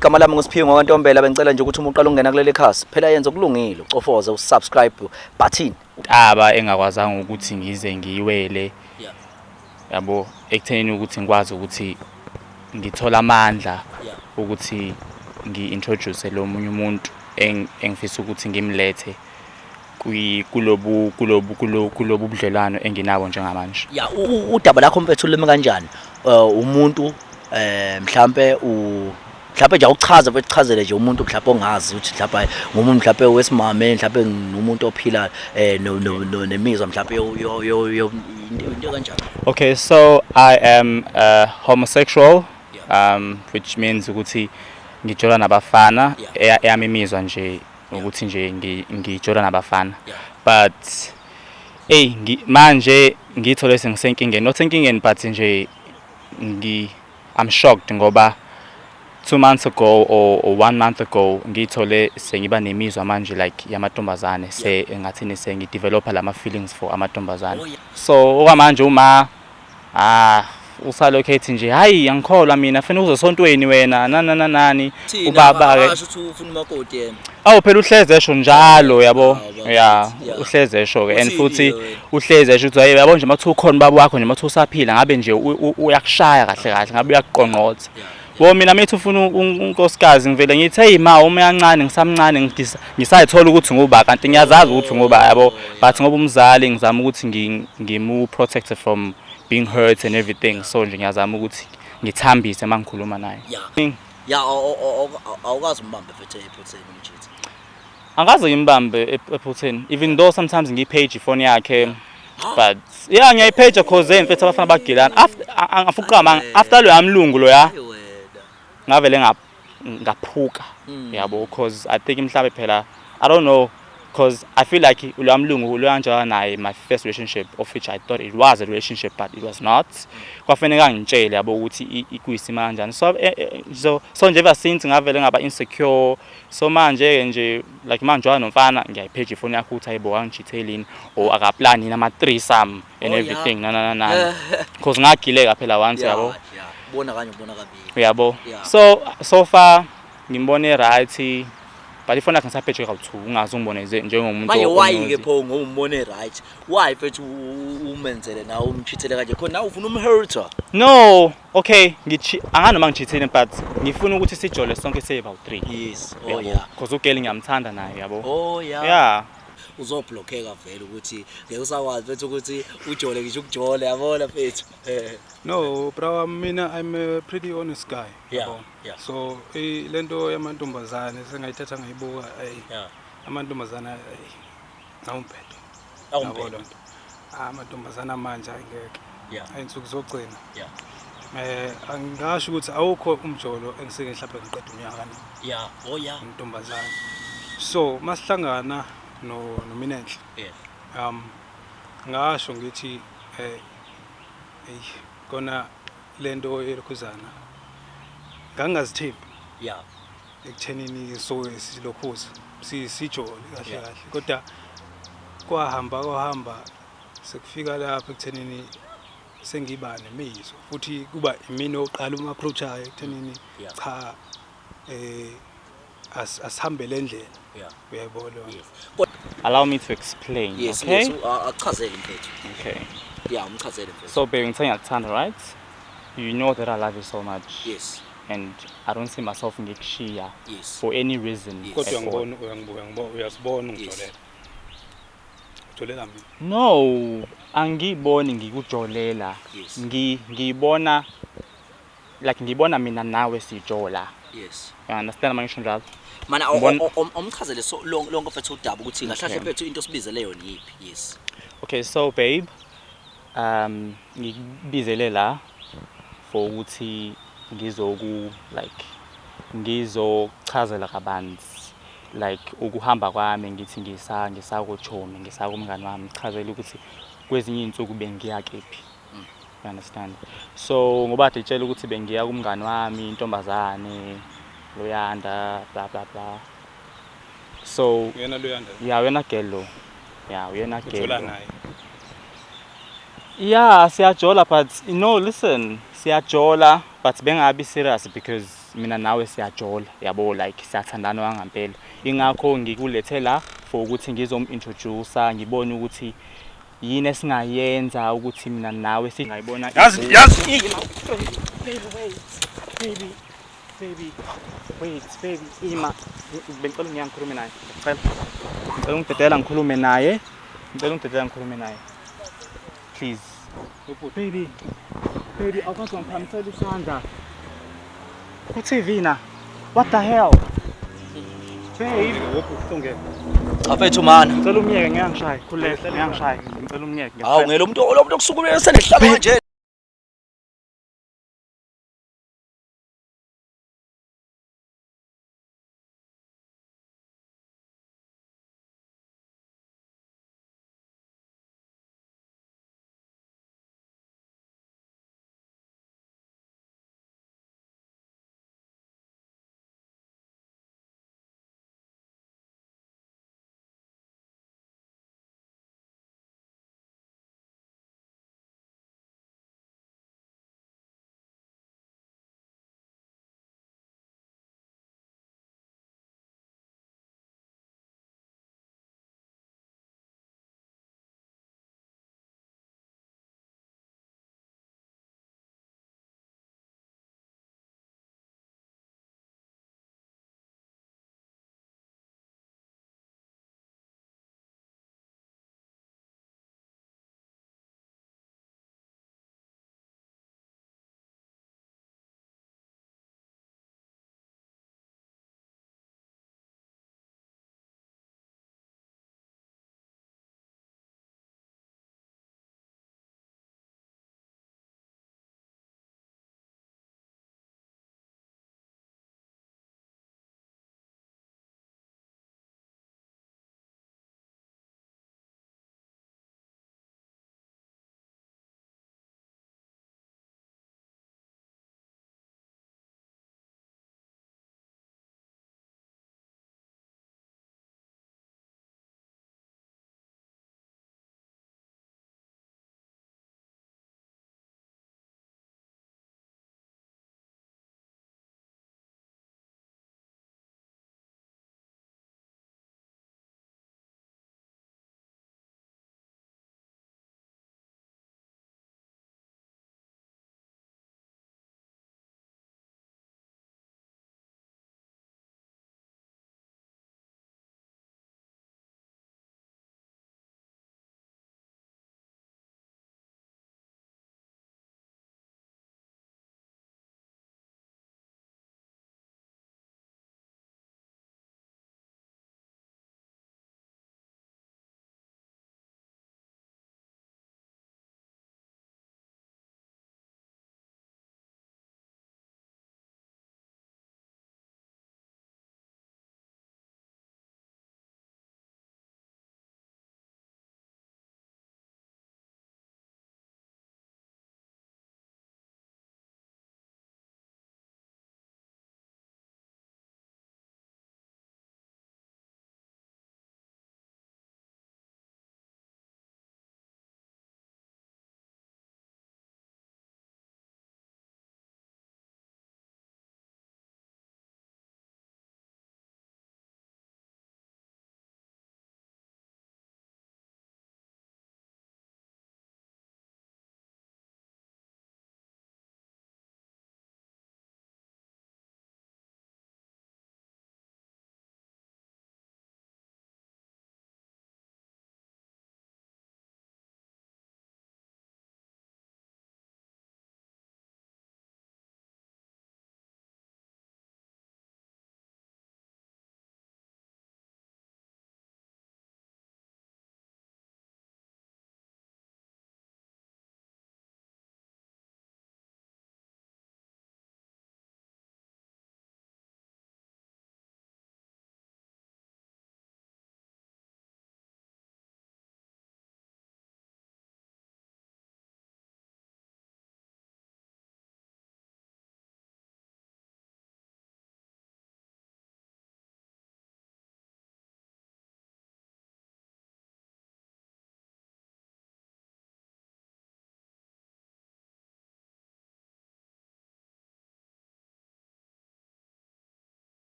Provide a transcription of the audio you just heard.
igama lami nguSiphiwe Ntombela bengicela nje ukuthi uma uqala ungena kuleli khasi phela yenza okulungile ucofoze usubscribe button aba engakwazanga ukuthi ngize ngiyiwele yabo ekuthenini ukuthi ngikwazi ukuthi ngithola amandla ukuthi ngi-introduce lo munye umuntu engifisa ukuthi ngimlethe kulobu budlelwano enginabo njengamanje. Udaba lakho mfethu limi kanjani umuntu mhlambe nje awuchaza bekuchazele nje umuntu mhlawumbe ongazi ukuthi mhlawumbe ngumuntu mhlawumbe wesimame mhlawumbe ngumuntu ophila nemizwa mhlawumbe into kanjani. Okay, so I am homosexual, which means ukuthi ngijola nabafana eyami imizwa nje ukuthi nje ngijola nabafana, but manje ngithole sengisenkingeni, not enkingeni but nje I'm shocked ngoba 2 months ago or 1 month ago ngithole sengiba nemizwa manje like yamantombazane ngathini sengidevelopa lama feelings for amantombazane. So okwamanje uma usalocate nje hayi angikholwa mina fanele uzosontweni wena nani ubaba ke asho ukuthi ufuna umakoti yena phela uhleze esho njalo yabo uhleze esho ke and futhi uhleze esho ukuthi yabo nje mathu ukhona baba wakho nje mathu usaphila ngabe nje uyakushaya kahle ngabe uyakuqonqotha. Wo mina mithi ufuna unkosikazi ngivele ngithi hey ma uma yancane ngisamncane ngisayithola ukuthi nguba kanti ngiyazazi ukuthi nguba yabo but ngoba umzali ngizama ukuthi ngimu protect from being hurt and everything, so nje ngiyazama ukuthi ngithambise mangikhuluma naye. Awukazi umbambe mfethu ephutheni umjitsi. Angaze ngimbambe ephutheni even though sometimes ngipage ifone yakhe but ngiyayipage cause mfethu abafana bagilana after after lo yamlungu lo ngavele ngaphuka yabo cause I think mhlabe phela I don't know because I feel like ulamlungu uyanjana naye my first relationship of which I thought it was a relationship but it was not. Kwafanele ngitshele yabo ukuthi ikuyisima kanjani. So nje ever since ngavele ngaba insecure, so manje nje like manje nomfana ngiyayipage ifone yakho ukuthi ayibo angijithelini or akaplan yini ama threesome and everything nana because ngagileka phela once yabo. Ubona kabili yabo. So far ngimbone right but ifona yakhe ngisaphethe kawu2 ungaze ungibone njengomuntu manje why ke pho ngombone right why mfethu umenzele nawe umchithele kanje khona nawe ufuna umhurter. No, okay anganoma ngichithene but ngifuna ukuthi sijole sonke siba u3. Yes, because ugeli ngiyamthanda naye yabo. Uzoblockeka vele ukuthi ngeke usakwazi mfethu ukuthi ujole ngisho ukujole yabona mfethu. No, bro, I'm a pretty honest guy. So lento yamantombazane sengayithatha ngayibuka amantombazane awumphetho. Amantombazane manje angeke. Ayinsuku zogcina. Angasho ukuthi awukho umjolo engiseke mhlawumbe ngiqeda unyaka na. Intombazane. So masihlangana nominenhle. Ngasho ngithi kona lento elokhuzana ngangazithembi ekuthenini so silokhuza sijole kahle kodwa kwahamba sekufika lapha ekuthenini sengiba nemizwa futhi kuba imini oqala uma approach ayo ekuthenini cha asihambe le ndlela uyayibona. Allow me to explain. Yes, okay? Achazele mfethu. Okay. Umchazele mfethu. So baby ngithanda ukuthanda, right? You know that I love you so much. Yes. And I don't see myself ngikushiya for any reason. Kodwa uyangibona uyasibona ungijolela. Ujolela mina. No, angiboni ngikujolela. Ngibona like ngibona mina nawe sijola. Yes. You understand my ngisho njalo? Mana umchazele so lonke mfethu udaba ukuthi ngahlahle mfethu into sibizele yona yipi. Yes. Okay, so babe ngibizele la for ukuthi ngizochazela kabanzi like ukuhamba kwami ngithi ngisakuchomi ngisakumngani wami chazela ukuthi kwezinye insuku bengiya kephi. You understand? So ngoba ditshela ukuthi bengiya kumngani wami intombazane Loyanda blah blah blah. So uyena Loyanda? Yeah, uyena Gelo. Yeah, uyena Gelo. Ujola naye. Yeah, siyajola but listen, siyajola but bengabi serious because mina nawe siyajola yabo like siyathandana wangampela ingakho ngikulethe la for ukuthi ngizom-introduce ngibone ukuthi yini esingayenza ukuthi mina nawe singayibona yazi baby ima bengicela ngiyangikhulume naye ngicela ungidedela ngikhulume naye please baby awukwazi wangiphamisela isandla ku-TV na what the hell baby Afethu mana. ngicela umyeke ngiyangishaya khuleka ngiyangishaya ngicela umyeke Hawu ngelo umuntu okusukumela senehlamba kanje.